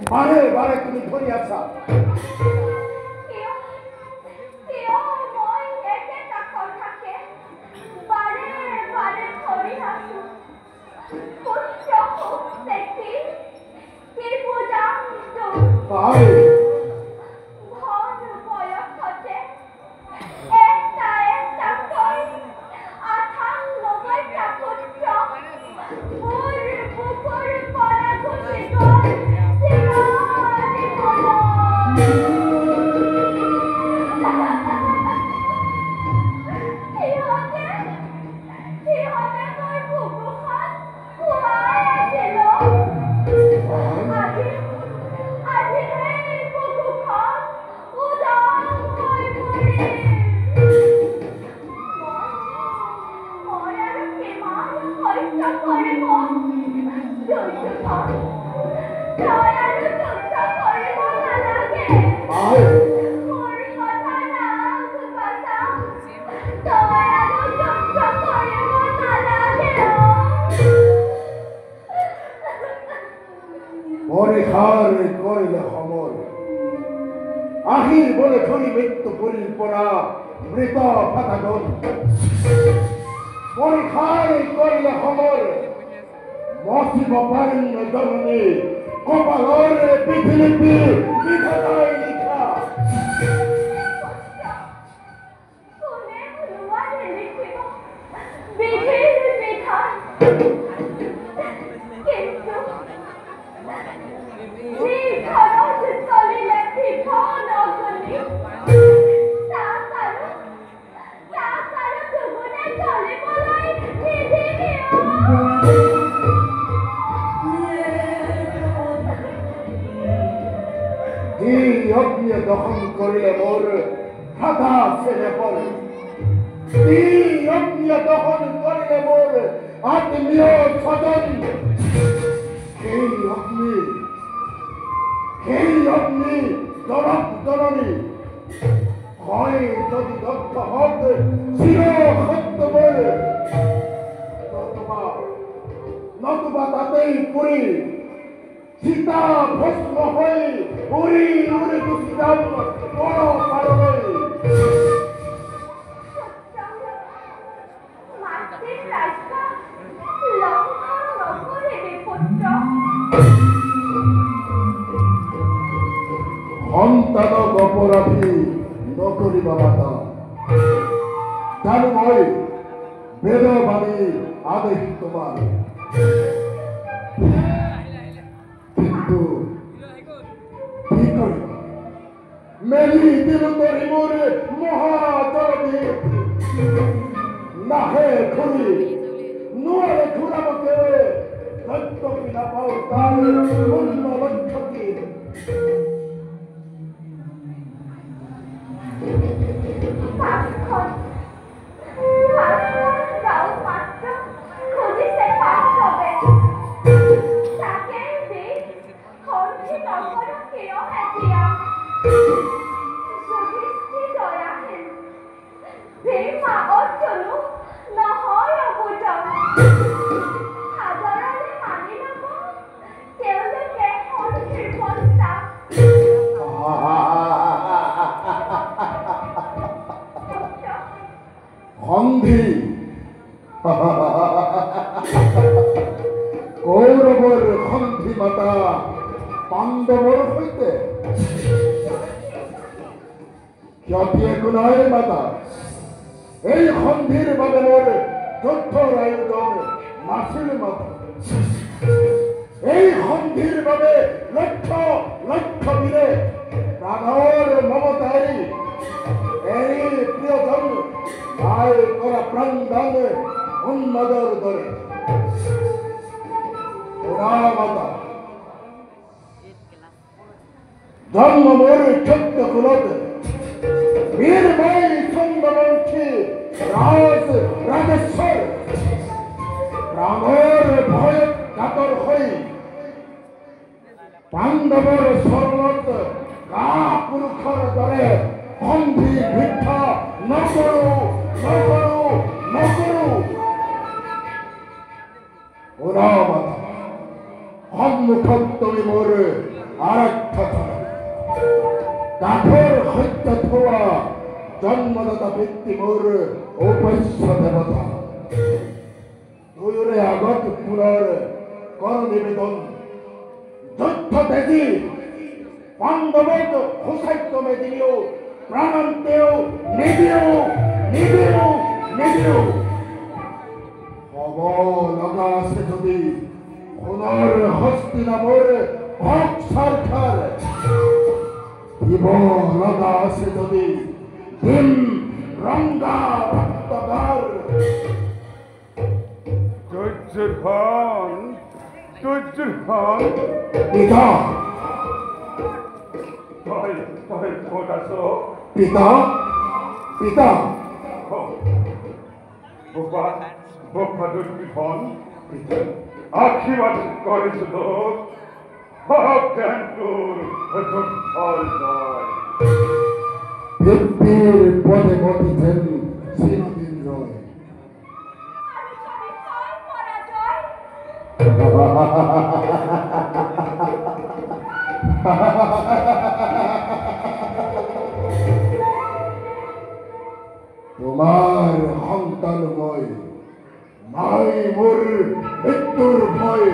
বারে বারে তুমি ধরি আছা আহির বলে ধরি মৃত্যু পরিপনা মৃত ফাটাগন পরীক্ষায় করিলে খবর মসিব পারিন জননী কপালর পৃথিবী বিধাতায় লিখা দখল করিলে মোর হাতা ছেলে পড়ে দখল করিলে মোর আত্মীয় স্বজন সেই অগ্নি জনক জননী হয় যদি দগ্ধ হত চির সত্য বলে নতুবা তাতেই পুরী সীতা ভস্ম হয়ে উড়ি উড়ে গুছি যাও বড় কারণে সন্তান অপরাধী নকরিবা মাতা জানো মই বেদবাণী আদেশ তোমার কিন্তু কি করিবা মেলি দিল তরি মোরে মহাজলধি নাহে খুলি নুয়ারে ঘুরাবো কেবে সত্য কিনা পাও তার অন্য লক্ষ্য কি কৌরবর খন্থি মাতা পাণ্ডবর হইতে ক্ষতি নয় মাতা এই খন্ধির বাদনের যুদ্ধর আয়োজন নাসির মাতা এই খন্ধির বাবে লক্ষ লক্ষ বীরে প্রাণর মমতাই এই প্রিয়জন আয় করা প্রাণ দান উন্মাদর ধরে মাতা ধর্ম মোর চোদ্দ কুলত বীরময় চন্দ্রবংশী রাজ রাজেশ্বর রামর ভয় কাতর হই পাণ্ডবর স্বর্ণত কা পুরুষর দরে সন্ধি ভিক্ষা নকৰো নকৰো নকৰো ওরা মাতা সন্মুখত তুমি মোর আর একটা জনম কাঠের হত্যা থোয়া জন্মদাতা ব্যক্তি মোর ঔপস্য দেবতা দুয়রে আগত পুরর কর নিবেদন যুদ্ধ তেজি পাণ্ডবত হুসাইত্য মেদিনীয় প্রাণান্তেও নিবিও নিবিও নিবিও হব লগা আছে যদি পুনর হস্তিনাপুর হক সরকার দিব লগা আছে যদি ভীম রঙ্গা রক্তগার Tujuan, পিতা toy podaso, পিতা পিতা Bopa Tujuan, Akivat Korisado, Hoptantur, all joy. ব্যক্তির পদে মতিছেন চিরদিন রয় তোমার সন্তান মই নাই মোর মৃত্যুর ভয়